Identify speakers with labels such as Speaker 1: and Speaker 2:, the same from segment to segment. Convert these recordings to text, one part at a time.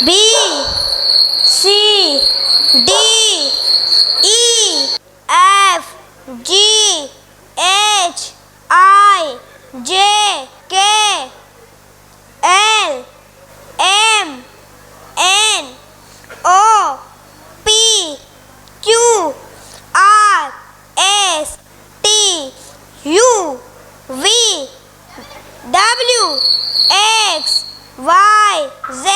Speaker 1: B C D E F G H I J K L M N O P Q R S T U V W X Y Z.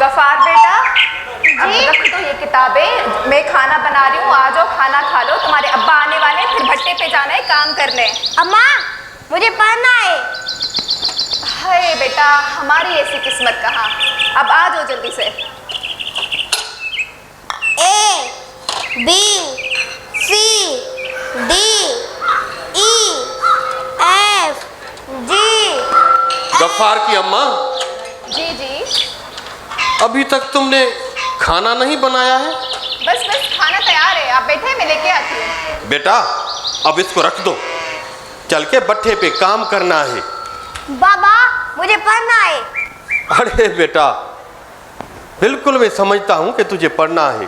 Speaker 2: Ghaffar बेटा, अब रख दो ये किताबें, मैं खाना बना रही हूँ, आ जाओ खाना खा लो। तुम्हारे अब्बा आने वाले हैं, फिर भट्टे पे जाना है काम करने।
Speaker 1: अम्मा मुझे पढ़ना है।
Speaker 2: हाय बेटा, हमारी ऐसी किस्मत कहाँ। अब आ जाओ जल्दी से।
Speaker 1: A B C D E F G।
Speaker 3: Gaffar की अम्मा,
Speaker 2: जी जी,
Speaker 3: अभी तक तुमने खाना नहीं बनाया है?
Speaker 2: बस बस खाना तैयार है, आप बैठे, मैं लेके आती हूँ।
Speaker 3: बेटा अब इसको रख दो, चल के भट्ठे पे काम करना है।
Speaker 1: बाबा मुझे पढ़ना है।
Speaker 3: अरे बेटा, बिल्कुल मैं समझता हूँ कि तुझे पढ़ना है,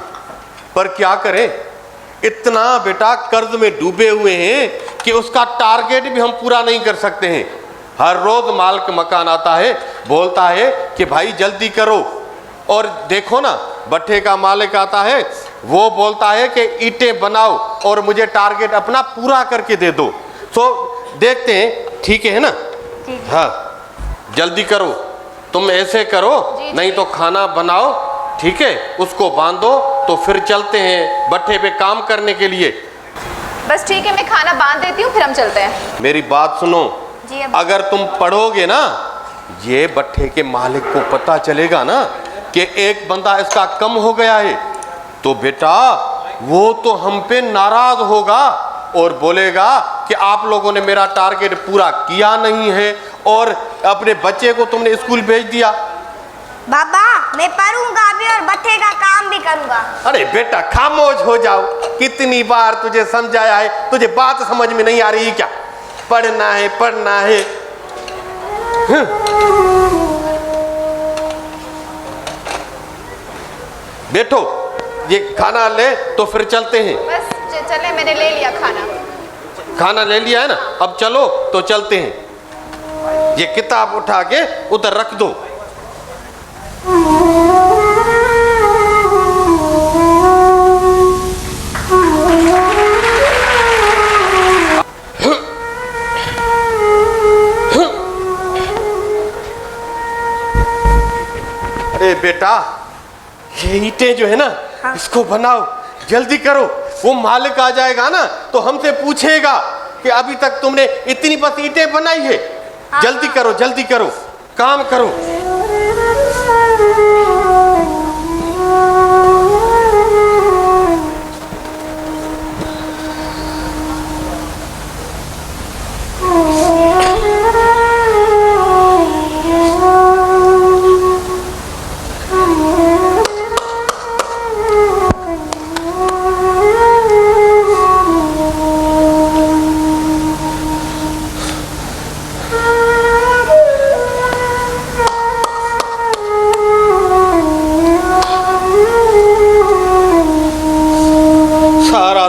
Speaker 3: पर क्या करें, इतना बेटा कर्ज में डूबे हुए हैं कि उसका टारगेट भी हम पूरा नहीं कर सकते हैं। हर रोज मालिक मकान आता है, बोलता है कि भाई जल्दी करो, और देखो ना भट्ठे का मालिक आता है, वो बोलता है कि ईंटें बनाओ और मुझे टारगेट अपना पूरा करके दे दो। तो देखते हैं, ठीक है ना? हाँ जल्दी करो, तुम ऐसे करो, नहीं तो खाना बनाओ, ठीक है, उसको बांधो, तो फिर चलते हैं भट्ठे पे काम करने के लिए।
Speaker 2: बस ठीक है, मैं खाना बांध देती हूँ, फिर हम चलते हैं।
Speaker 3: मेरी बात सुनो,
Speaker 1: जी
Speaker 3: अगर तुम पढ़ोगे ना, ये भट्ठे के मालिक को पता चलेगा ना कि एक बंदा इसका कम हो गया है, तो बेटा वो तो हम पे नाराज होगा और बोलेगा कि आप लोगों ने मेरा टारगेट पूरा किया नहीं है और अपने बच्चे को तुमने स्कूल भेज दिया।
Speaker 1: बाबा मैं पढ़ूंगा भी और भट्ठे का काम भी करूंगा।
Speaker 3: अरे बेटा खामोश हो जाओ, कितनी बार तुझे समझाया है, तुझे बात समझ में नहीं आ रही क्या? पढ़ना है पढ़ना है। बैठो, ये खाना ले तो फिर चलते हैं।
Speaker 2: बस चले, मैंने ले लिया खाना।
Speaker 3: खाना ले लिया है ना, अब चलो तो चलते हैं। ये किताब उठा के उधर रख दो। अरे बेटा, ये ईंटें जो है ना, हाँ। इसको बनाओ, जल्दी करो, वो मालिक आ जाएगा ना तो हमसे पूछेगा कि अभी तक तुमने इतनी बस ईंटें बनाई है। हाँ। जल्दी करो जल्दी करो, काम करो।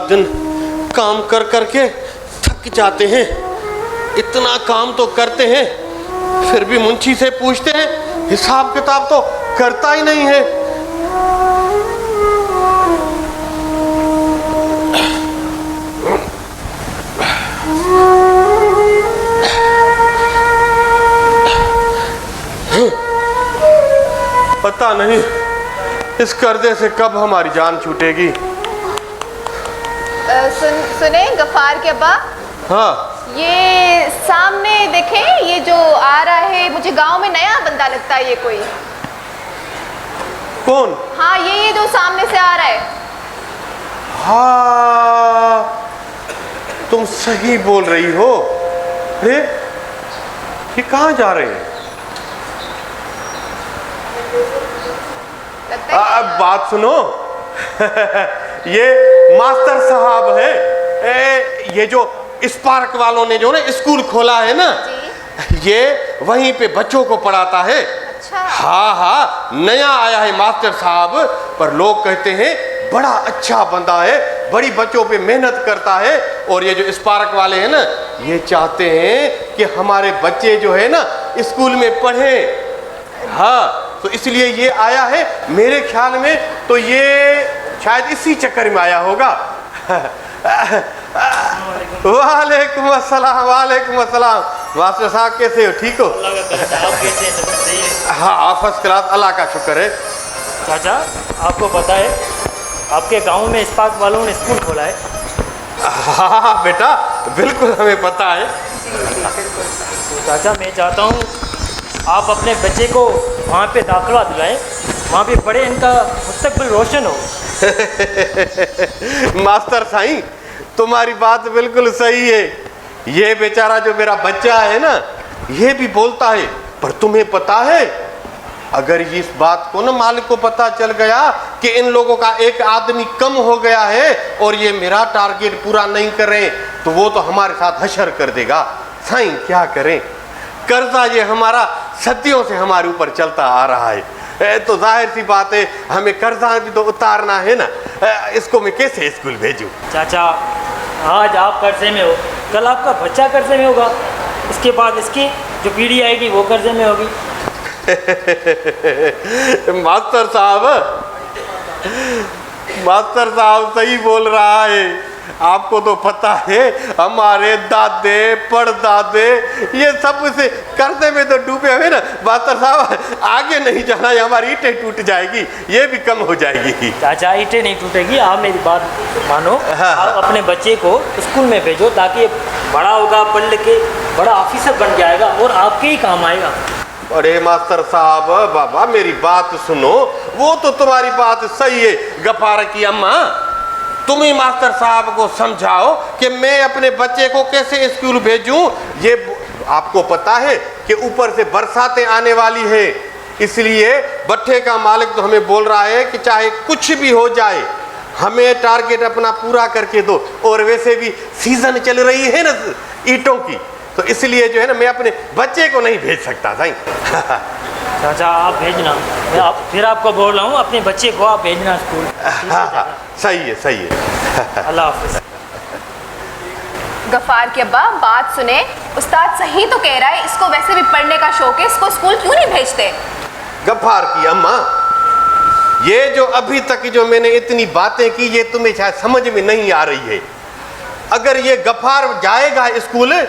Speaker 3: दिन काम कर करके थक जाते हैं, इतना काम तो करते हैं, फिर भी मुंशी से पूछते हैं, हिसाब किताब तो करता ही नहीं है। पता नहीं इस कर्जे से कब हमारी जान छूटेगी।
Speaker 2: सुने गफ्फार के अब्बा,
Speaker 3: हाँ
Speaker 2: ये सामने देखें, ये जो आ रहा है, मुझे गांव में नया बंदा लगता है। ये कोई
Speaker 3: कौन?
Speaker 2: हाँ ये जो सामने से आ रहा है।
Speaker 3: हाँ तुम सही बोल रही हो। अरे ये कहाँ जा रहे हैं?
Speaker 2: लगता है
Speaker 3: अब बात सुनो। ये मास्टर साहब है। ये जो स्पार्क वालों ने जो ना स्कूल खोला है ना, ये वहीं पे बच्चों को पढ़ाता है।
Speaker 2: अच्छा।
Speaker 3: हाँ हाँ, नया आया है मास्टर साहब, पर लोग कहते हैं बड़ा अच्छा बंदा है, बड़ी बच्चों पे मेहनत करता है। और ये जो स्पार्क वाले हैं ना, ये चाहते हैं कि हमारे बच्चे जो है ना स्कूल में पढ़े। हाँ, तो इसलिए ये आया है। मेरे ख्याल में तो ये शायद इसी चक्कर में आया होगा। वालेकुम अस्सलाम, वालेकुम अस्सलाम। मास्टर साहब कैसे हो? ठीक हो? हाँ, फर्स्ट क्लास, अल्लाह का शुक्र है।
Speaker 4: चाचा, आपको पता है आपके गांव में स्पार्क वालों ने स्कूल खोला है?
Speaker 3: हाँ बेटा, बिल्कुल हमें पता है।
Speaker 4: तो चाचा, मैं चाहता हूँ आप अपने बच्चे को वहाँ पे दाखिला दिलाएं, वहाँ पे पढ़े, इनका मुस्तकबिल रोशन हो।
Speaker 3: मास्टर साईं, तुम्हारी बात बिल्कुल सही है। ये बेचारा जो मेरा बच्चा है ना, ये भी बोलता है, पर तुम्हें पता है अगर इस बात को ना मालिक को पता चल गया कि इन लोगों का एक आदमी कम हो गया है और ये मेरा टारगेट पूरा नहीं कर रहे, तो वो तो हमारे साथ हशर कर देगा। साईं क्या करें, कर्जा ये हमारा सदियों से हमारे ऊपर चलता आ रहा है। तो जाहिर सी बात है हमें कर्जा भी तो उतारना है ना। इसको मैं कैसे स्कूल भेजूं?
Speaker 4: चाचा, आज आप कर्जे में हो, कल आपका बच्चा कर्जे में होगा, इसके बाद इसकी जो पीढ़ी आएगी वो कर्जे में होगी।
Speaker 3: मास्टर साहब सही बोल रहा है। आपको तो पता है हमारे दादे परदादे ये सब से कर्जे में तो डूबे हुए ना। मास्टर साहब आगे नहीं जाना, ये हमारी ईंटें टूट जाएगी, ये भी कम हो जाएगी।
Speaker 4: चाचा, ईंटें नहीं टूटेगी, आप मेरी बात मानो।
Speaker 3: हाँ।
Speaker 4: आप अपने बच्चे को स्कूल में भेजो ताकि बड़ा होगा, पढ़ लिख के बड़ा ऑफिसर बन के आएगा और आपके ही काम आएगा।
Speaker 3: अरे मास्टर साहब, बाबा मेरी बात सुनो। वो तो तुम्हारी बात सही है गफार की अम्मा, तुम ही मास्टर साहब को समझाओ कि मैं अपने बच्चे को कैसे स्कूल भेजूं। ये आपको पता है कि ऊपर से बरसातें आने वाली है, इसलिए भट्ठे का मालिक तो हमें बोल रहा है कि चाहे कुछ भी हो जाए हमें टारगेट अपना पूरा करके दो। और वैसे भी सीजन चल रही है ना ईंटों की, तो इसलिए जो है ना मैं अपने बच्चे को नहीं भेज सकता। साईं
Speaker 4: चाचा, आप भेजना, मैं फिर आपको बोल रहा हूँ, अपने बच्चे को आप भेजना स्कूल।
Speaker 3: सही है, सही है।
Speaker 4: अल्लाह हाफिज़।
Speaker 2: गफ्फार की अब्बा बात सुने, उस्ताद सही तो कह रहा है, इसको वैसे भी पढ़ने का शौक है, इसको स्कूल क्यों नहीं भेजते?
Speaker 3: गफ्फार की अम्मा, ये जो अभी तक जो मैंने इतनी बातें की ये तुम्हें शायद समझ में नहीं आ रही है। अगर ये गफ्फार जाएगा स्कूल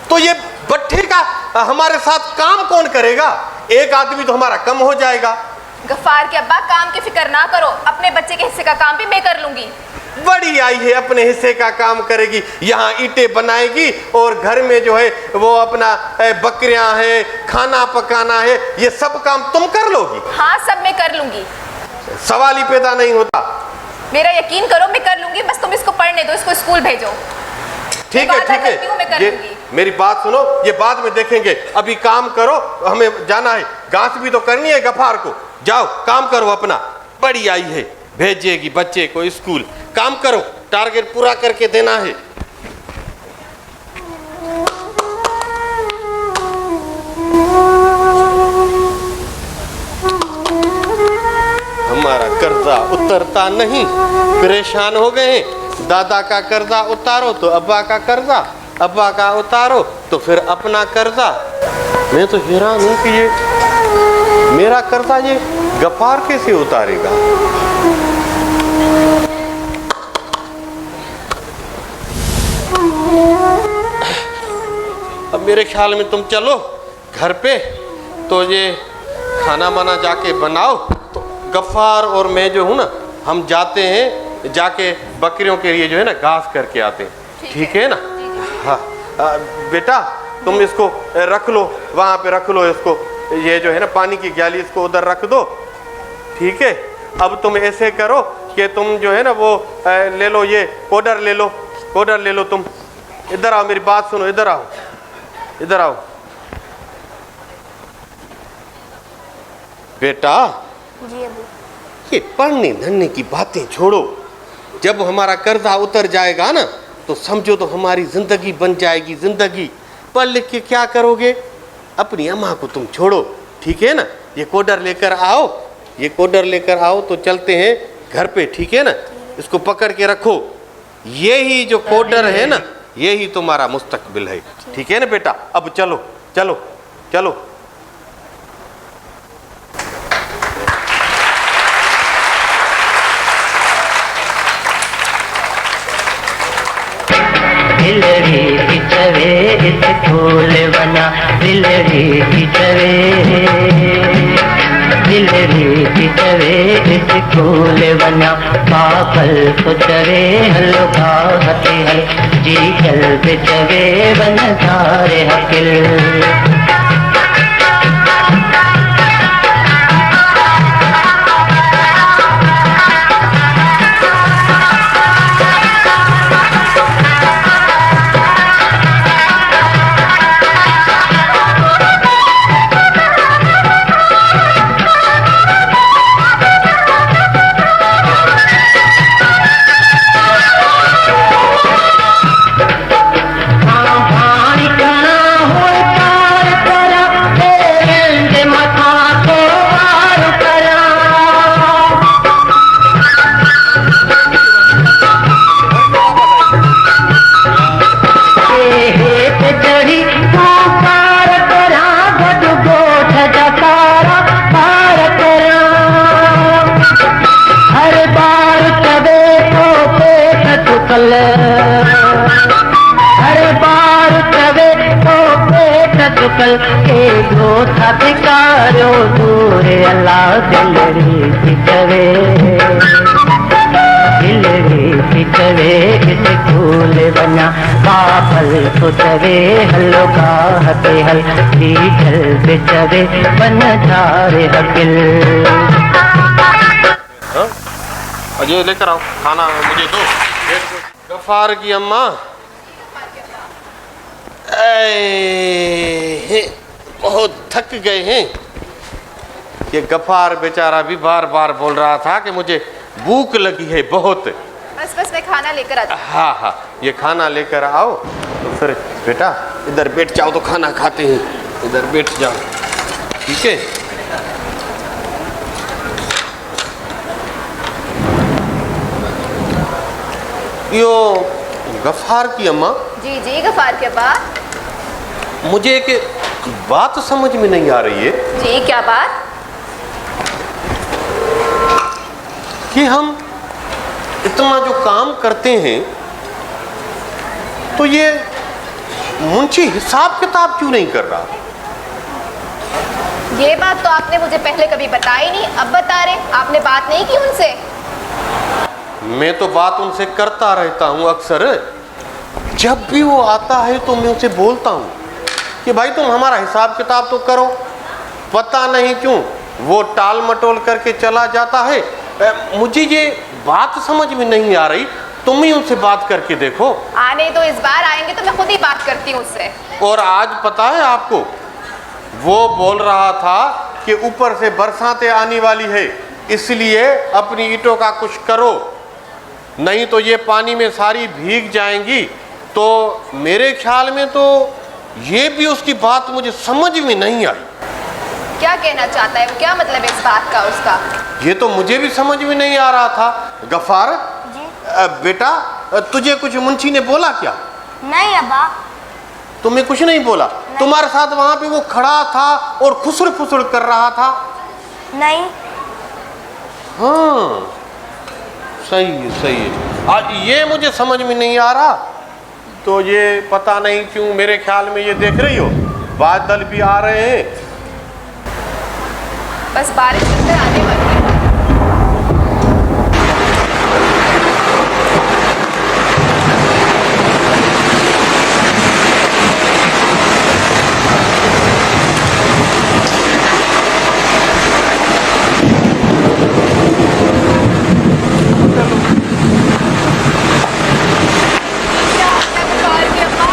Speaker 3: तो ये भट्ठे का हमारे साथ काम कौन करेगा? एक आदमी तो हमारा कम हो जाएगा।
Speaker 2: गफ्फार के अब्बा काम की फिक्र ना करो, अपने बच्चे के हिस्से का काम भी मैं कर लूंगी।
Speaker 3: बड़ी आई है, अपने हिस्से का काम करेगी, यहाँ ईंटें बनाएगी और घर में जो है वो अपना बकरियां है, खाना पकाना है, ये सब काम तुम कर लोगी।
Speaker 2: हाँ, सब मैं कर लूंगी,
Speaker 3: सवाल ही पैदा नहीं होता।
Speaker 2: मेरा यकीन करो, मैं कर लूंगी, बस तुम इसको पढ़ने दो, इसको स्कूल भेजो।
Speaker 3: ठीक है, ठीक है, ये मेरी बात सुनो, ये बाद में देखेंगे, अभी काम करो, हमें जाना है, घास भी तो करनी है गफ्फार को। जाओ काम करो अपना। बड़ी आई है, भेजेगी बच्चे को स्कूल, काम करो, टारगेट पूरा करके देना है। हमारा कर्जा उतरता नहीं, परेशान हो गए हैं। दादा का कर्जा उतारो तो अब्बा का कर्जा, अब्बा का उतारो तो फिर अपना कर्जा। मैं तो हैरान हूं कि ये मेरा कर्जा ये गफ्फार कैसे उतारेगा। अब मेरे ख्याल में तुम चलो घर पे, तो ये खाना वाना जाके बनाओ। तो गफ्फार और मैं जो हूँ ना, हम जाते हैं, जाके बकरियों के लिए जो है ना घास करके आते हैं। ठीक है ना? हाँ बेटा, तुम इसको रख लो, वहाँ पे रख लो इसको, ये जो है ना पानी की ग्याली इसको उधर रख दो। ठीक है, अब तुम ऐसे करो कि तुम जो है ना वो ले लो, ये पाउडर ले लो, पाउडर ले लो तुम। इधर आओ, मेरी बात सुनो, इधर आओ, इधर आओ। बेटा
Speaker 1: जी अबू।
Speaker 3: ये पढ़ने धरने की बातें छोड़ो। जब हमारा कर्जा उतर जाएगा ना तो समझो तो हमारी जिंदगी बन जाएगी जिंदगी। पढ़ लिख के क्या करोगे? अपनी अम्मा को तुम छोड़ो, ठीक है ना। ये कोडर लेकर आओ, ये कोडर लेकर आओ तो चलते हैं घर पे, ठीक है ना। इसको पकड़ के रखो। यही जो कोडर है ना, यही तुम्हारा मुस्तकबिल है, ठीक है ना बेटा। अब चलो चलो चलो।
Speaker 5: दिलरी की चवे स्कूल बना, दिलरी की चवे, दिलरी की चवे स्कूल बना, पापल को चवे हल्का हते हल, जी चल पे चवे बन सारे हकिल। हर बार चवे तो पेट चुकल के दो था भिकारो दूर अल्लाह। दिलरी की चवे, दिलरी की चवे स्कूल बना, पापल को चवे हल्का हते हल, डीजल पे चवे बन झारे हकिल।
Speaker 3: अजय लेकर आओ खाना, मुझे दो। गफार की अम्मा बहुत थक गए हैं। ये गफार बेचारा भी बार बार बोल रहा था कि मुझे भूख लगी है बहुत।
Speaker 2: बस बस मैं खाना लेकर आती हूँ।
Speaker 3: हाँ हाँ, ये खाना लेकर आओ तो फिर बेटा इधर बैठ जाओ तो खाना खाते हैं। इधर बैठ जाओ, ठीक है। यो गफार की अम्मा।
Speaker 2: जी जी गफार के अब्बा।
Speaker 3: मुझे एक बात समझ में नहीं आ रही है।
Speaker 2: जी क्या बात?
Speaker 3: कि हम इतना जो काम करते हैं तो ये मुंशी हिसाब किताब क्यों नहीं कर रहा?
Speaker 2: ये बात तो आपने मुझे पहले कभी बताई नहीं, अब बता रहे। आपने बात नहीं की उनसे?
Speaker 3: मैं तो बात उनसे करता रहता हूँ अक्सर। जब भी वो आता है तो मैं उसे बोलता हूँ कि भाई तुम हमारा हिसाब किताब तो करो। पता नहीं क्यों वो टाल मटोल करके चला जाता है। मुझे ये बात समझ में नहीं आ रही। तुम ही उनसे बात करके देखो।
Speaker 2: आने तो इस बार आएंगे तो मैं खुद ही बात करती हूँ उससे।
Speaker 3: और आज पता है आपको, वो बोल रहा था कि ऊपर से बरसातें आने वाली है, इसलिए अपनी ईंटों का कुछ करो, नहीं तो ये पानी में सारी भीग जाएंगी। तो मेरे ख्याल में तो ये भी उसकी बात मुझे समझ में नहीं आई।
Speaker 2: क्या कहना चाहता है वो? क्या मतलब है इस बात का उसका?
Speaker 3: ये तो मुझे भी समझ में नहीं आ रहा था। गफार बेटा, तुझे कुछ मुंशी ने बोला क्या?
Speaker 1: नहीं अब्बा।
Speaker 3: तुम्हें कुछ नहीं बोला? तुम्हारे साथ वहां पे वो खड़ा था और खुसर फुसर कर रहा था?
Speaker 1: नहीं।
Speaker 3: हाँ सही है, सही है। आज ये मुझे समझ में नहीं आ रहा। तो ये पता नहीं क्यों मेरे ख्याल में ये देख रही हो बादल भी आ रहे हैं।
Speaker 2: बस बारिश अंदर आने वाली है। क्या गफार की अम्मा?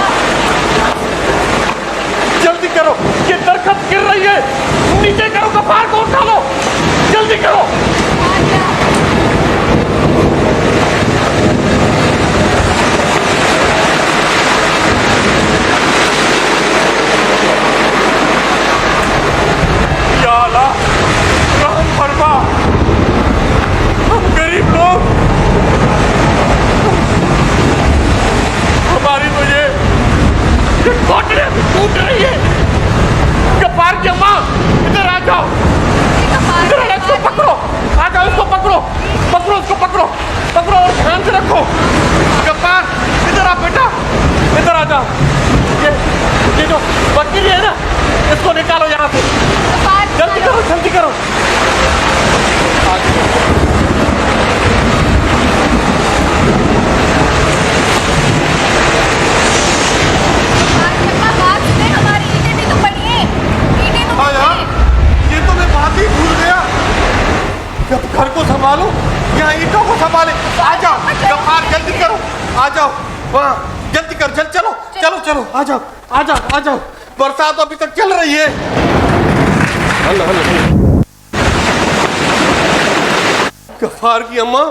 Speaker 3: घर को संभालो या ईंटों को संभाले। आ जाओ गफ्फार, जल्दी करो, आ जाओ वहाँ, जल्दी कर, जल्दी चलो चलो चलो, आ जाओ आ जाओ आ जाओ। बरसात अभी तक चल रही है। Hello hello hello. गफ्फार की अम्मा,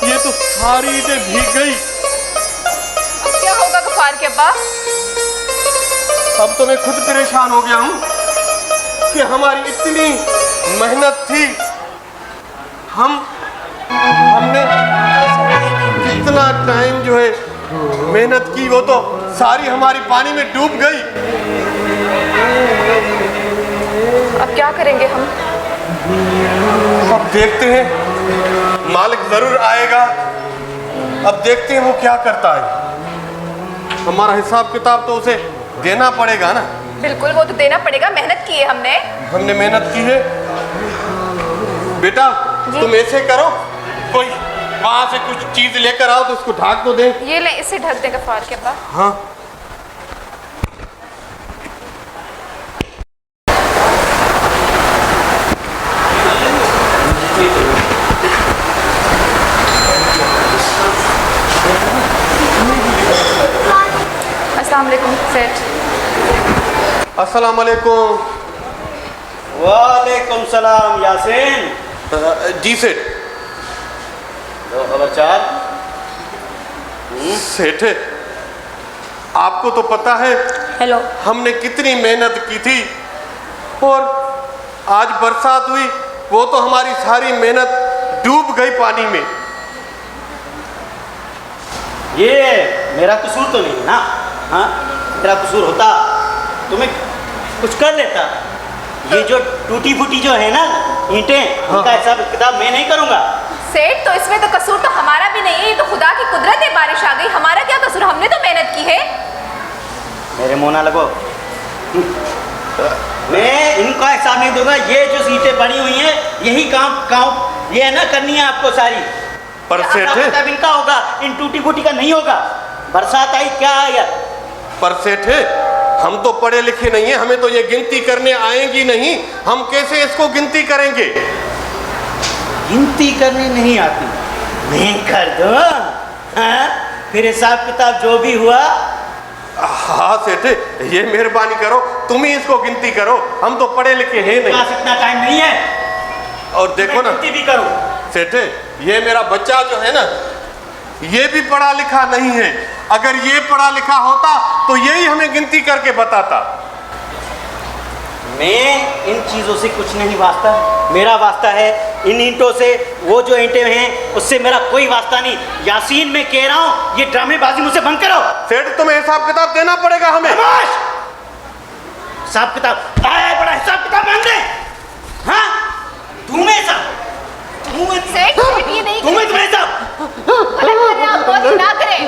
Speaker 3: ये तो सारी ईंटें भीग गई।
Speaker 2: अब क्या होगा गफ्फार के अब्बा?
Speaker 3: अब तो मैं खुद परेशान हो गया हूँ कि हमारी इतनी मेहनत थी, हमने जितना टाइम जो है मेहनत की वो तो सारी हमारी पानी में डूब गई।
Speaker 2: अब क्या करेंगे हम?
Speaker 3: अब देखते हैं, मालिक जरूर आएगा। अब देखते हैं वो क्या करता है। हमारा हिसाब किताब तो उसे देना पड़ेगा ना।
Speaker 2: बिल्कुल, वो तो देना पड़ेगा, मेहनत की है हमने
Speaker 3: मेहनत की है। बेटा तुम ऐसे करो, कोई वहां से कुछ चीज लेकर आओ तो उसको ढक तो दे।
Speaker 2: ये ले, इसे ढक दे गफ्फार के अब्बा।
Speaker 3: हाँ।
Speaker 2: अस्सलाम वालेकुम सेठ।
Speaker 3: अस्सलाम वालेकुम।
Speaker 6: वालेकुम सलाम यासीन।
Speaker 3: जी सेठ।
Speaker 6: तो खबरचार?
Speaker 3: सेठ, आपको तो पता है
Speaker 1: हेलो।
Speaker 3: हमने कितनी मेहनत की थी और आज बरसात हुई, वो तो हमारी सारी मेहनत डूब गई पानी में।
Speaker 6: ये मेरा कसूर तो नहीं ना? हाँ, मेरा कसूर होता तो मैं कुछ कर लेता। ये जो टूटी फूटी जो है ना ईंटें, उनका हिसाब किताब मैं नहीं करूँगा।
Speaker 2: सेठ, तो इसमें तो कसूर तो हमारा भी नहीं है, ये तो खुदा की कुदरत है, बारिश आ गई, हमारा क्या कसूर? हमने तो मेहनत की है।
Speaker 6: मेरे मुँह ना लगो। मैं इनका हिसाब नहीं दूंगा। ये जो सीटें पड़ी हुई हैं, यही काम ये है ना करनी है आपको सारी।
Speaker 3: पर सेठ,
Speaker 6: तब इनका होगा, इन टूटी फूटी का नहीं होगा। बरसात आई क्या आया?
Speaker 3: पर सेठ, हम तो पढ़े लिखे नहीं हैं, हमें तो ये गिनती करने आएगी नहीं। हम कैसे इसको गिनती करेंगे?
Speaker 6: गिनती करनी नहीं आती, मैं कर दूं। हाँ? फिर हिसाब किताब जो भी हुआ।
Speaker 3: हाँ सेठ, ये मेहरबानी करो, तुम ही इसको गिनती करो, हम तो पढ़े लिखे हैं नहीं।
Speaker 6: पास इतना टाइम नहीं है।
Speaker 3: और देखो ना
Speaker 6: गिनती भी करूं।
Speaker 3: सेठ, ये मेरा बच्चा जो है ना, ये भी पढ़ा लिखा नहीं है। अगर ये पढ़ा लिखा होता तो यही हमें गिनती करके बताता।
Speaker 6: मैं इन चीज़ों से कुछ नहीं वास्ता, मेरा वास्ता है इन ईंटों से। वो जो ईंटें हैं उससे मेरा कोई वास्ता नहीं। यासीन, मैं कह रहा हूँ ये ड्रामेबाजी मुझसे बंद करो।
Speaker 3: सेठ, तुम्हें हिसाब किताब देना पड़ेगा हमें।
Speaker 6: हिसाब किताब आया, बड़ा हिसाब किताब मांग दे। हाँ, तुम्हें सब
Speaker 2: सेठ, ये नहीं
Speaker 6: तुम्हें
Speaker 2: गलत कर रहे हैं आप, बहुत ना करें।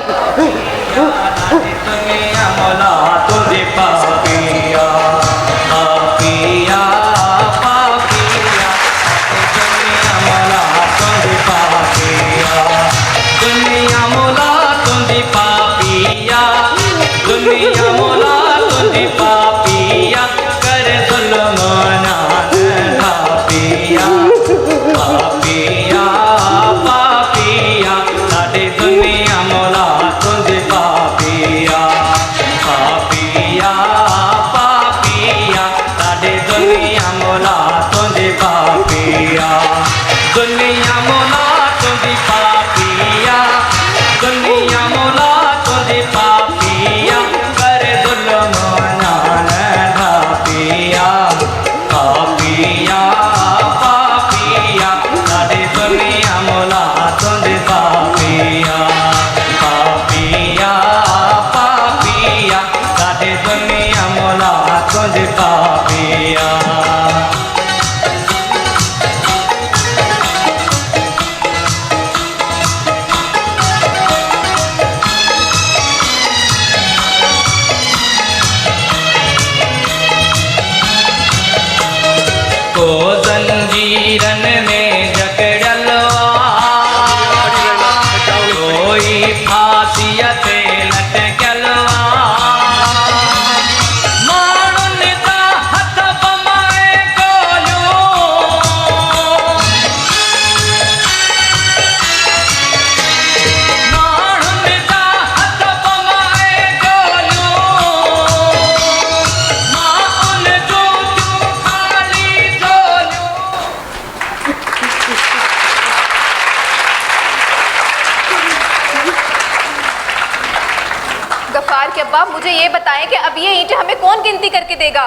Speaker 2: ये बताएं कि अब ये ईंटें हमें कौन गिनती करके देगा?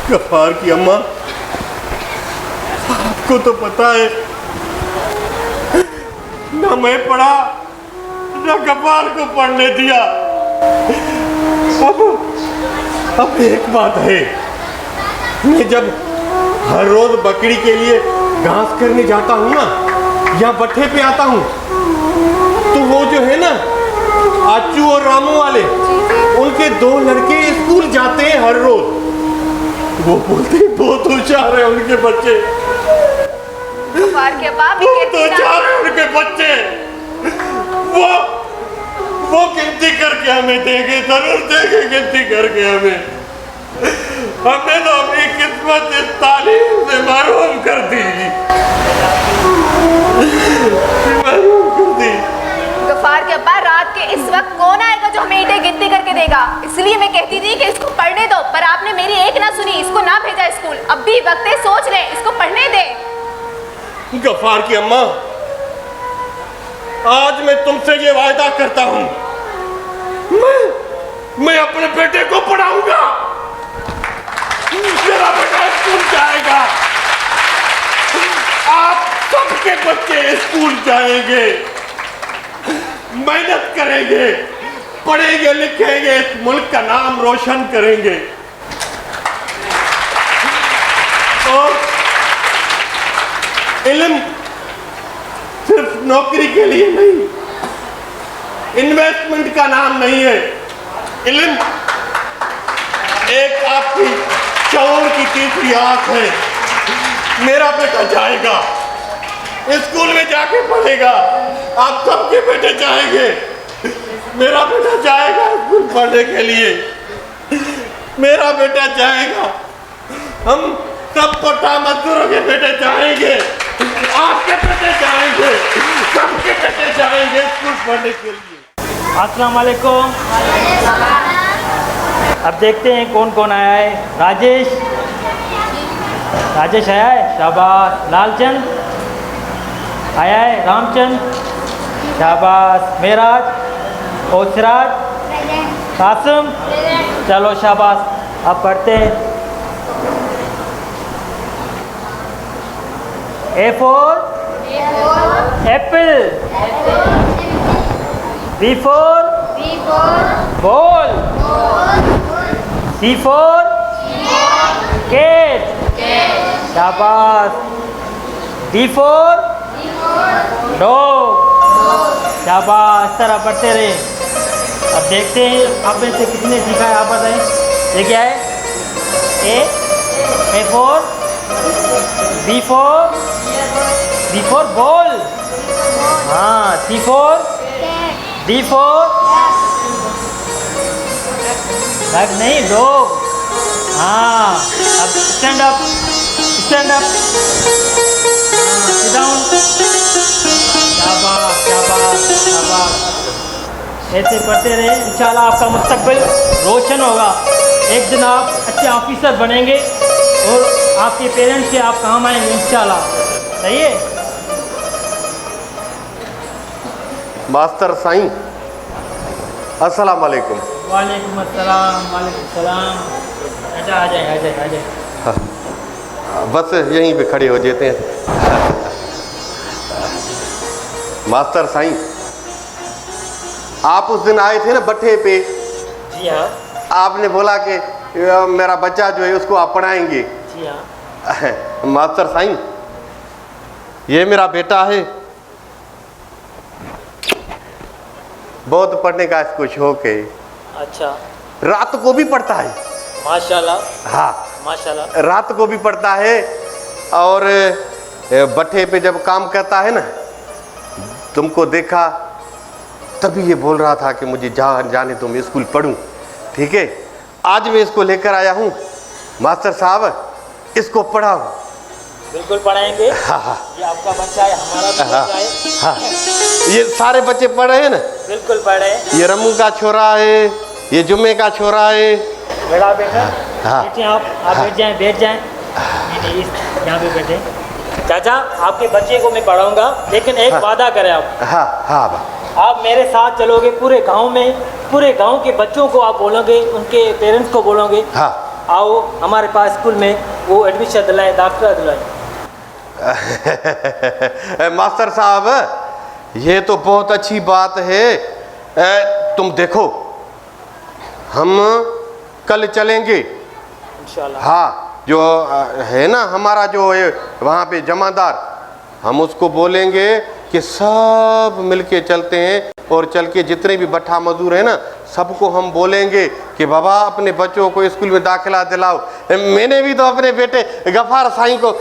Speaker 3: गफ्फार की अम्मा, आपको तो पता है ना मैं पढ़ा ना गफ्फार को पढ़ने दिया। अब एक बात है, मैं जब हर रोज बकरी के लिए घास करने जाता हूँ ना, या भट्ठे पे आता हूँ, तो वो जो है ना आचू और रामू वाले, उनके 2 लड़के स्कूल जाते हैं हर रोज। वो बोलते हैं बहुत होशियार है उनके बच्चे,
Speaker 2: गफ्फार के अब्बा भी
Speaker 3: बहुत
Speaker 2: कहती ना,
Speaker 3: होशियार है उनके बच्चे। वो गिनती करके हमें देंगे, जरूर देंगे गिनती करके हमें। हमने तो अपनी किस्मत इस तालीम से महरूम कर दी, महरूम कर दी।
Speaker 2: गफ्फार के अब्बा रात के इस वक्त कौन आएगा जो हमें ईंटें गिनती करके देगा? इसलिए मैं कहती थी कि इसको पढ़ने दो, पर आपने मेरी एक ना सुनी, इसको ना भेजा स्कूल। अब भी वक्त है, सोच ले, इसको पढ़ने दे।
Speaker 3: गफ्फार की अम्मा, आज मैं तुमसे ये वायदा करता हूं, मैं अपने बेटे को पढ़ाऊंगा। मेरा बेटा स्कूल जाएगा, आप सबके बच्चे स्कूल जाएंगे, मेहनत करेंगे, पढ़ेंगे लिखेंगे, इस मुल्क का नाम रोशन करेंगे। और इल्म सिर्फ नौकरी के लिए नहीं, इन्वेस्टमेंट का नाम नहीं है। इल्म एक आपकी शऊर की तीसरी आंख है। मेरा बेटा जाएगा स्कूल में, जाके पढ़ेगा, आप सबके बेटे जाएंगे। मेरा बेटा जाएगा स्कूल पढ़ने के लिए, मेरा बेटा जाएगा। हम सब कोटा मजदूरों के बेटे जाएंगे, आपके बेटे जाएंगे, सबके बेटे जाएंगे स्कूल पढ़ने के लिए।
Speaker 4: अस्सलाम वालेकुम। अब देखते हैं कौन कौन आया है। राजेश आया है, शाबाश। लालचंद आया है, रामचंद, शाबाश। मेराज, ओसराज, कासिम, चलो शाबाश। अब पढ़ते हैं। A for apple, B for ball, C for cat, शाबाश। D for dog, शाबाश। इस तरह पढ़ते रहे। अब देखते हैं आप में से कितने सीखा है, आप बताएं। ये क्या है? A for B for ball, हाँ। C for D for bag नहीं, डॉग, हाँ। अब स्टैंड अप, सिट डाउन, शाबाश शाबाश शाबाश। ऐसे पढ़ते रहे, इंशाल्लाह आपका मुस्तकबिल रोशन होगा। एक दिन आप अच्छे ऑफिसर बनेंगे और आपके पेरेंट्स के आप काम आएंगे इंशाल्लाह। सही है?
Speaker 3: मास्टर साईं, अस्सलाम वालेकुम।
Speaker 4: वालेकुम अस्सलाम, वालेकुम सलाम। अच्छा, आ जाए।
Speaker 3: बस यहीं पे खड़े हो जाते हैं। मास्टर साईं, आप उस दिन आए थे ना भट्ठे पे?
Speaker 4: जी हाँ।
Speaker 3: आपने बोला कि मेरा बच्चा जो है उसको आप पढ़ाएंगे।
Speaker 4: जी हाँ।
Speaker 3: मास्टर साईं, ये मेरा बेटा है, बहुत पढ़ने का इसको शौक है।
Speaker 4: अच्छा।
Speaker 3: रात को भी पढ़ता है।
Speaker 4: माशाल्लाह।
Speaker 3: हाँ,
Speaker 4: माशाल्लाह।
Speaker 3: रात को भी पढ़ता है। और भट्ठे पे जब काम करता है ना, तुमको देखा तभी ये बोल रहा था कि मुझे जाने तो मैं स्कूल पढ़ूं। ठीक है, आज मैं इसको लेकर आया हूँ। मास्टर साहब, इसको पढ़ाओ।
Speaker 4: बिल्कुल पढ़ाएंगे।
Speaker 3: हाँ।
Speaker 4: ये आपका बच्चा है, हमारा भी बच्चा है।
Speaker 3: हाँ, ये सारे बच्चे पढ़ रहे हैं ना?
Speaker 4: बिल्कुल पढ़ रहे हैं।
Speaker 3: ये रमू का छोरा है, ये जुम्मे का छोरा है।
Speaker 4: बड़ा बेटा,
Speaker 3: हाँ।
Speaker 4: बैठिए आप बैठ जाएं। ये यहाँ पे बैठे। चाचा, आपके बच्चे को मैं पढ़ाऊंगा, लेकिन एक वादा करें आप।
Speaker 3: हाँ।
Speaker 4: आप मेरे साथ चलोगे पूरे गांव में, पूरे गांव के बच्चों को आप बोलोगे, उनके पेरेंट्स को बोलोगे,
Speaker 3: हाँ।
Speaker 4: आओ हमारे पास स्कूल में वो एडमिशन दिलाए, दाखिला दिलाए।
Speaker 3: मास्टर साहब ये तो बहुत अच्छी बात है। तुम देखो हम कल चलेंगे
Speaker 4: इंशाल्लाह।
Speaker 3: हाँ, जो है ना हमारा जो वहाँ पे जमादार, हम उसको बोलेंगे कि सब मिलके चलते हैं और चल के जितने भी भट्ठा मजदूर हैं ना सबको हम बोलेंगे कि बाबा अपने बच्चों को स्कूल में दाखिला दिलाओ। मैंने भी तो अपने बेटे गफार साईं को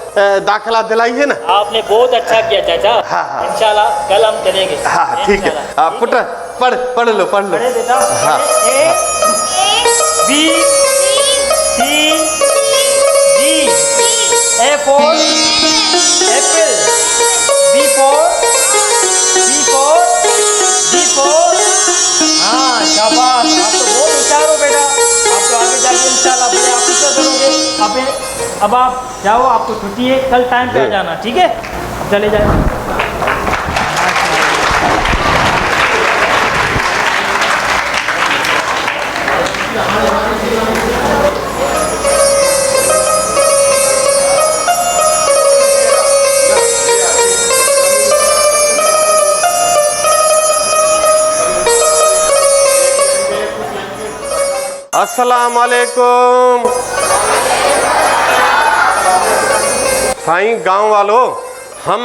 Speaker 3: दाखिला दिलाई है ना।
Speaker 4: आपने बहुत अच्छा किया चाचा।
Speaker 3: हाँ, हाँ।
Speaker 4: इंशाल्लाह कल हम चलेंगे।
Speaker 3: हाँ ठीक है। पुत्र पढ़ लो।
Speaker 4: अरे बेटा,
Speaker 3: हाँ।
Speaker 4: A B C D, A for apple, B for D for, हाँ शाबाश, आप तो बहुत होशियार हो बेटा। आप तो आगे जाके इंशाल्लाह बड़े ऑफिसर बनोगे। अब आप जाओ, आपको छुट्टी है, कल टाइम पे आ जाना, ठीक है? अब चले जाए।
Speaker 3: अस्सलाम वालेकुम। साईं गांव वालों, हम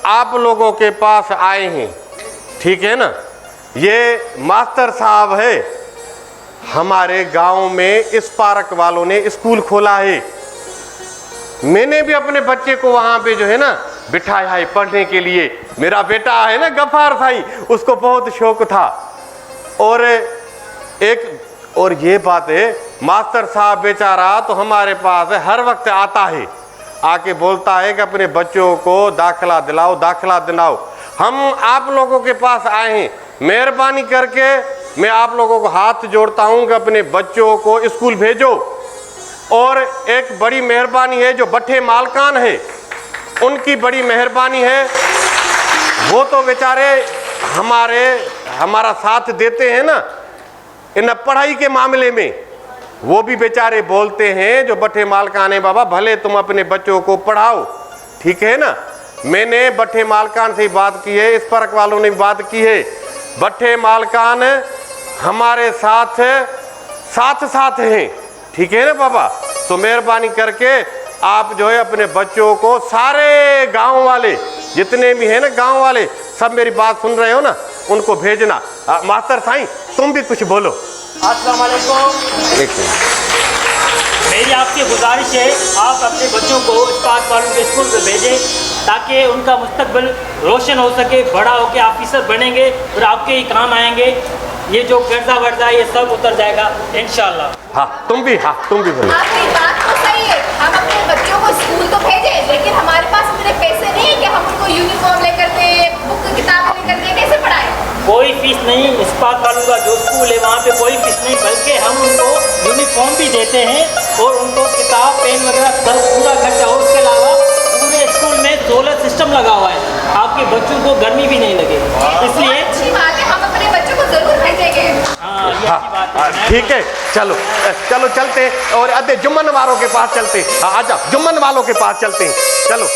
Speaker 3: आप लोगों के पास आए हैं, ठीक है ना। ये मास्टर साहब है, हमारे गांव में इस पार्क वालों ने स्कूल खोला है। मैंने भी अपने बच्चे को वहाँ पे जो है ना बिठाया है पढ़ने के लिए। मेरा बेटा है ना गफार साईं, उसको बहुत शौक था। और ये बात है, मास्टर साहब बेचारा तो हमारे पास हर वक्त आता है, आके बोलता है कि अपने बच्चों को दाखिला दिलाओ। हम आप लोगों के पास आए हैं, मेहरबानी करके मैं आप लोगों को हाथ जोड़ता हूं कि अपने बच्चों को स्कूल भेजो। और एक बड़ी मेहरबानी है जो भट्ठे मालकान है, उनकी बड़ी मेहरबानी है। वो तो बेचारे हमारा साथ देते हैं ना इन पढ़ाई के मामले में। वो भी बेचारे बोलते हैं जो भट्ठे मालकान है, बाबा भले तुम अपने बच्चों को पढ़ाओ, ठीक है ना। मैंने भट्ठे मालकान से बात की है, इस पार्क वालों ने भी बात की है। भट्ठे मालकान हमारे साथ हैं, ठीक है ना बाबा। तो मेहरबानी करके आप जो है अपने बच्चों को, सारे गांव वाले जितने भी हैं ना गांव वाले, सब मेरी बात सुन रहे हो ना, उनको भेजना। मास्टर साईं तुम भी कुछ बोलो।
Speaker 4: अस्सलाम वालेकुम।
Speaker 3: एक मिनट।
Speaker 4: मेरी आपसे गुजारिश है, आप अपने बच्चों को इस पार्क वालों के स्कूल में भेजें ताकि उनका मुस्तकबिल रोशन हो सके, बड़ा होकर ऑफिसर बनेंगे और आपके ही काम आएंगे। ये जो कर्जा वर्जा ये सब उतर जाएगा इंशाल्लाह।
Speaker 3: हाँ तुम भी बोलो।
Speaker 2: आपकी बात तो सही है, हम अपने बच्चों को स्कूल तो भेजें, लेकिन हमारे पास इतने पैसे नहीं है कि हम उनको यूनिफॉर्म लेकर दे, बुक किताबें लेकर दे, कैसे पढ़ाएं?
Speaker 4: कोई फीस नहीं, इस पार्क वालों का जो स्कूल है वहाँ पे कोई फीस नहीं, बल्कि हम उनको यूनिफॉर्म भी देते हैं और उनको किताब पेन वगैरह सब पूरा खर्चा। और उसके अलावा पूरे स्कूल में सोलर सिस्टम लगा हुआ है, आपके बच्चों को गर्मी भी नहीं लगे। इसलिए
Speaker 2: अच्छी बात है, हम अपने बच्चों को जरूर भेजेंगे।
Speaker 4: हाँ ये अच्छी बात है।
Speaker 3: ठीक है, चलो चलते हैं और अदे जुम्मन वालों के पास चलते हैं। आ जाओ, जुम्मन वालों के पास चलते हैं, चलो।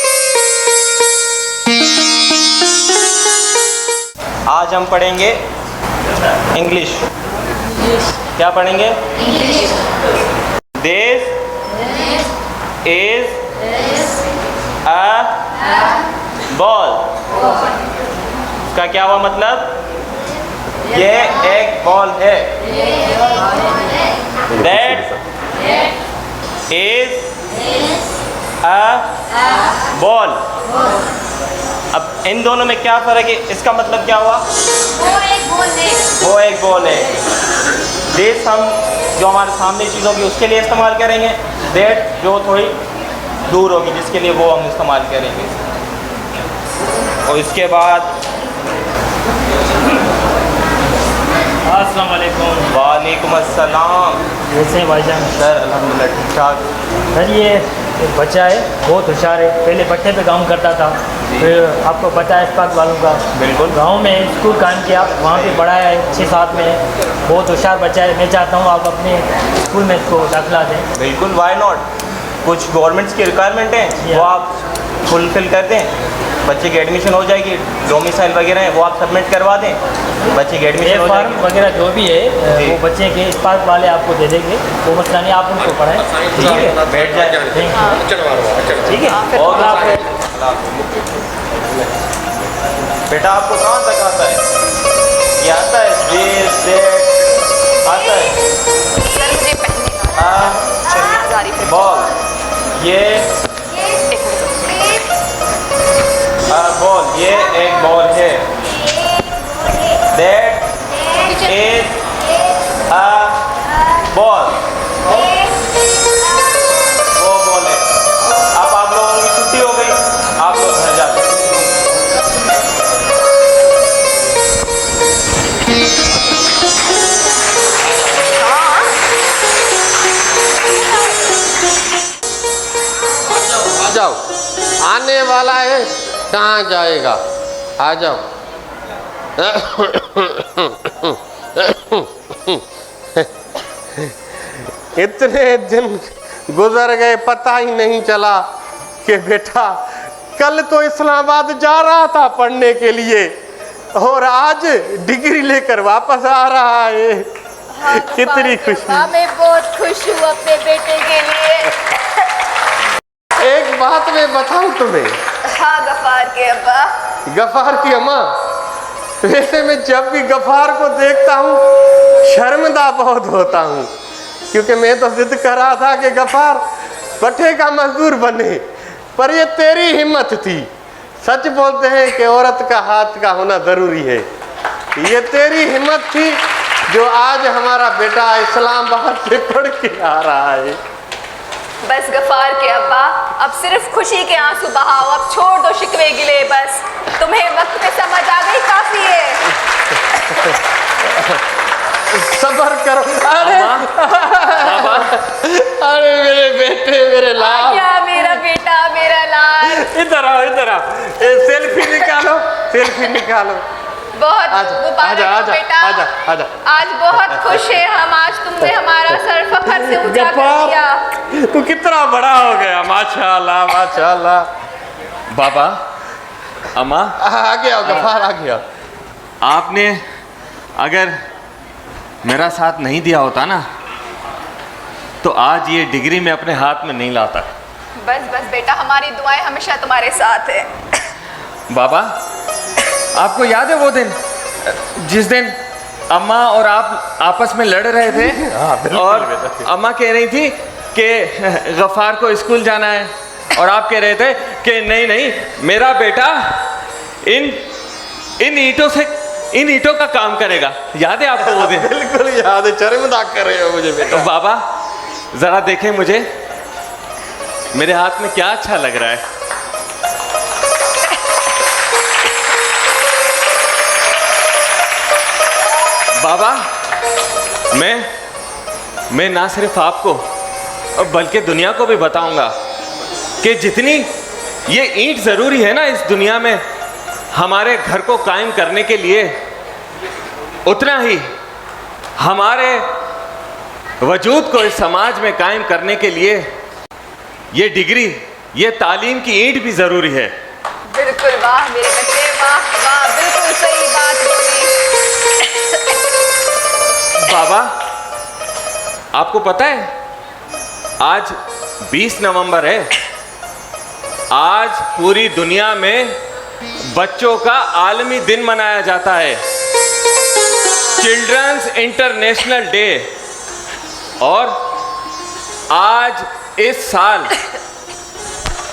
Speaker 6: आज हम पढ़ेंगे इंग्लिश। क्या पढ़ेंगे? This is a ball. इसका क्या हुआ मतलब? ये एक बॉल है। That is a ball. अब इन दोनों में क्या फर्क है? इसका मतलब क्या हुआ? वो एक बॉल है। दिस हम जो हमारे सामने चीज़ होगी उसके लिए इस्तेमाल करेंगे, दैट जो थोड़ी दूर होगी जिसके लिए वो हम इस्तेमाल करेंगे। और इसके बाद
Speaker 4: अस्सलाम वालेकुम।
Speaker 6: वालेकुम अस्सलाम।
Speaker 4: कैसे हैं भाईजान?
Speaker 6: सर अल्हम्दुलिल्लाह ठीक ठाक।
Speaker 4: सर ये एक बच्चा है, बहुत होशियार है, पहले भट्टे पे काम करता था, फिर आपको पता है इस्पात वालों का,
Speaker 7: बिल्कुल।
Speaker 4: गांव में स्कूल कायम किया, वहाँ पे पढ़ाया है, 6-7 में है, बहुत होशियार बच्चा है। मैं चाहता हूँ आप अपने स्कूल में इसको दाखिला दें।
Speaker 7: बिल्कुल, वाई नॉट। कुछ गवर्नमेंट्स की रिक्वायरमेंट है वो आप फुलफिल कर दें, बच्चे की एडमिशन हो जाएगी। डोमिसाइल वगैरह है वो आप सबमिट करवा दें, बच्चे की एडमिशन हो
Speaker 4: फॉर्म
Speaker 7: जाएगी।
Speaker 4: वगैरह जो भी है वो बच्चे के इस्पात वाले आपको दे देंगे, वो मसला नहीं, आप उनको पढ़ाएं। ठीक है,
Speaker 7: बैठ जाए।
Speaker 4: ठीक है।
Speaker 7: और बेटा आपको कहाँ तक आता है? ये आता है दिस दैट आता है।
Speaker 2: सर मुझे पहनने का तारीफ है।
Speaker 7: बॉल ये बॉल, ये एक बॉल है। दैट इज अ बॉल, वो बॉल है। अब आप लोगों की छुट्टी हो गई, आप लोग घर जाते हैं।
Speaker 3: आ जाओ, आने वाला है, कहाँ जाएगा, आ जाओ। इतने दिन गुजर गए, पता ही नहीं चला कि बेटा कल तो इस्लामाबाद जा रहा था पढ़ने के लिए और आज डिग्री लेकर वापस आ रहा है। कितनी खुशी।
Speaker 2: मैं बहुत खुश हूँ अपने बेटे के लिए।
Speaker 3: एक बात मैं बताऊं तुम्हें,
Speaker 2: हाँ गफार के अब्बा।
Speaker 3: गफार की अम्मा, वैसे मैं जब भी गफार को देखता हूँ शर्मिंदा बहुत होता हूँ, क्योंकि मैं तो जिद कर रहा था कि गफार भट्टे का मजदूर बने, पर ये तेरी हिम्मत थी। सच बोलते हैं कि औरत का हाथ का होना ज़रूरी है। ये तेरी हिम्मत थी जो आज हमारा बेटा इस्लामाबाद से पढ़ के आ रहा है।
Speaker 2: बस गफार के अब्बा, अब सिर्फ खुशी के आंसू बहाओ, अब छोड़ दो शिकवे गिले। बस तुम्हें वक्त पे समझ आ गई, काफी है।
Speaker 3: सबर करो। अरे अरे मेरे बेटे, मेरे लाल,
Speaker 2: क्या मेरा बेटा, मेरा लाल।
Speaker 3: इधर आओ, इधर आओ, सेल्फी निकालो, सेल्फी निकालो।
Speaker 2: बहुत
Speaker 3: आजा,
Speaker 2: मुबारक
Speaker 3: आजा,
Speaker 2: हो
Speaker 3: आजा,
Speaker 2: बेटा।
Speaker 3: आजा, आजा।
Speaker 2: आज बहुत खुश है हम, आज तुमने हमारा सर फखर से ऊंचा कर दिया।
Speaker 3: तू कितना बड़ा हो गया, माशाल्लाह माशाल्लाह।
Speaker 7: बाबा, अम्मा,
Speaker 3: आगे आओ गफार, आगे आओ।
Speaker 7: आपने अगर मेरा साथ नहीं दिया होता ना, तो आज ये डिग्री मैं अपने हाथ में नहीं लाता।
Speaker 2: बस बस बेटा, हमारी दुआएं हमेशा तुम्हारे साथ है।
Speaker 7: बाबा, आपको याद है वो दिन जिस दिन अम्मा और आप आपस में लड़ रहे थे और अम्मा कह रही थी कि गफार को स्कूल जाना है और आप कह रहे थे कि नहीं नहीं, मेरा बेटा इन ईंटों का काम करेगा। याद है आपको वो दिन?
Speaker 3: बिल्कुल याद है, शर्मिंदा कर रहे हो मुझे बेटा।
Speaker 7: तो बाबा जरा देखें मुझे, मेरे हाथ में क्या अच्छा लग रहा है। बाबा, मैं ना सिर्फ आपको और बल्कि दुनिया को भी बताऊंगा कि जितनी ये ईंट ज़रूरी है ना इस दुनिया में हमारे घर को कायम करने के लिए, उतना ही हमारे वजूद को इस समाज में कायम करने के लिए ये डिग्री, ये तालीम की ईंट भी ज़रूरी है।
Speaker 2: बिल्कुल, वाह मेरे बच्चे, वाह वाह, बिल्कुल सही बात बोली।
Speaker 7: बाबा, आपको पता है आज 20 नवंबर है। आज पूरी दुनिया में बच्चों का आलमी दिन मनाया जाता है, चिल्ड्रंस इंटरनेशनल डे। और आज इस साल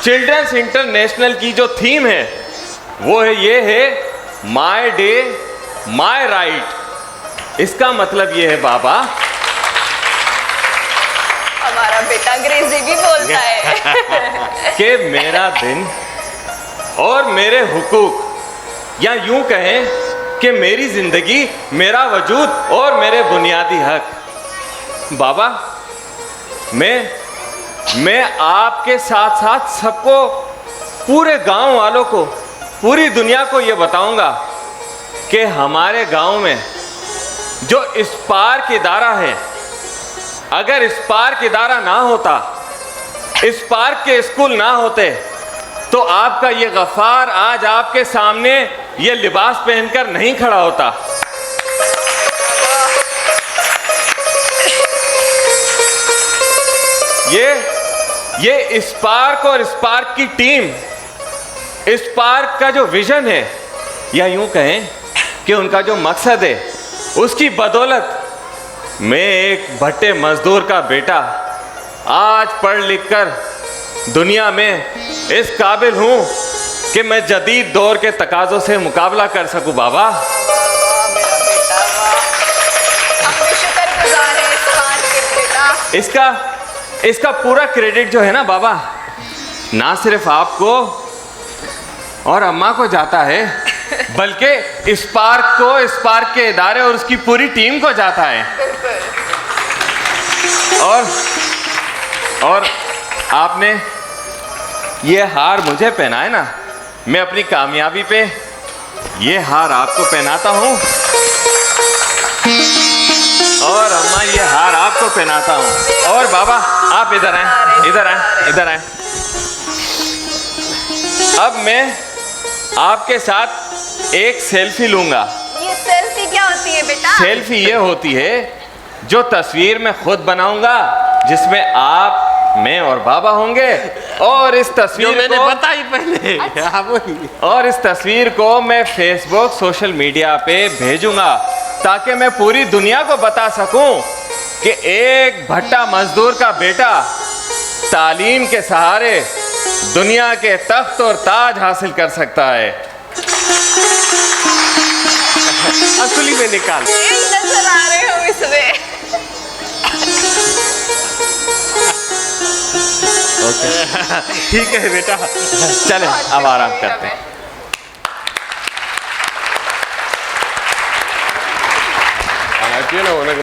Speaker 7: चिल्ड्रंस इंटरनेशनल की जो थीम है वो है, ये है माय डे माय राइट। इसका मतलब ये है बाबा,
Speaker 2: हमारा बेटा अंग्रेजी भी बोलता है
Speaker 7: कि मेरा दिन और मेरे हुकूक, या यूं कहें कि मेरी जिंदगी, मेरा वजूद और मेरे बुनियादी हक। बाबा, मैं मैं आपके साथ साथ सबको, पूरे गांव वालों को, पूरी दुनिया को ये बताऊंगा कि हमारे गांव में जो स्पार्क इदारा है, अगर स्पार्क इदारा ना होता, स्पार्क के स्कूल ना होते, तो आपका ये गफ्फार आज आपके सामने ये लिबास पहनकर नहीं खड़ा होता। ये स्पार्क और स्पार्क की टीम, स्पार्क का जो विजन है, या यूं कहें कि उनका जो मकसद है, उसकी बदौलत मैं एक भट्टे मजदूर का बेटा आज पढ़ लिख कर दुनिया में इस काबिल हूं कि मैं जदीद दौर के तकाजों से मुकाबला कर सकूं। बाबा,
Speaker 2: शुक्रगुजार है स्पार्क के बेटा।
Speaker 7: इसका पूरा क्रेडिट जो है ना बाबा, ना सिर्फ आपको और अम्मा को जाता है, बल्कि स्पार्क को, स्पार्क के इदारे और उसकी पूरी टीम को जाता है। और आपने ये हार मुझे पहना है ना, मैं अपनी कामयाबी पे ये हार आपको पहनाता हूँ, और अम्मा ये हार आपको पहनाता हूँ। और बाबा, आप इधर आए, इधर आए, इधर आए। अब मैं आपके साथ एक सेल्फी लूंगा।
Speaker 2: ये सेल्फी क्या होती है बेटा?
Speaker 7: सेल्फी ये होती है जो तस्वीर मैं खुद बनाऊंगा, जिसमें आप, मैं और बाबा होंगे, और इस तस्वीर
Speaker 3: मैंने
Speaker 7: को
Speaker 3: बताई पहले। अच्छा।
Speaker 7: और इस तस्वीर को मैं फेसबुक, सोशल मीडिया पे भेजूंगा, ताकि मैं पूरी दुनिया को बता सकूं कि एक भट्टा मजदूर का बेटा तालीम के सहारे दुनिया के तख्त और ताज हासिल कर सकता है।
Speaker 3: असली में निकाल
Speaker 2: नजर आ रहे हो इसमें।
Speaker 3: ठीक है बेटा,
Speaker 7: चले अब आराम करते हैं।
Speaker 3: ना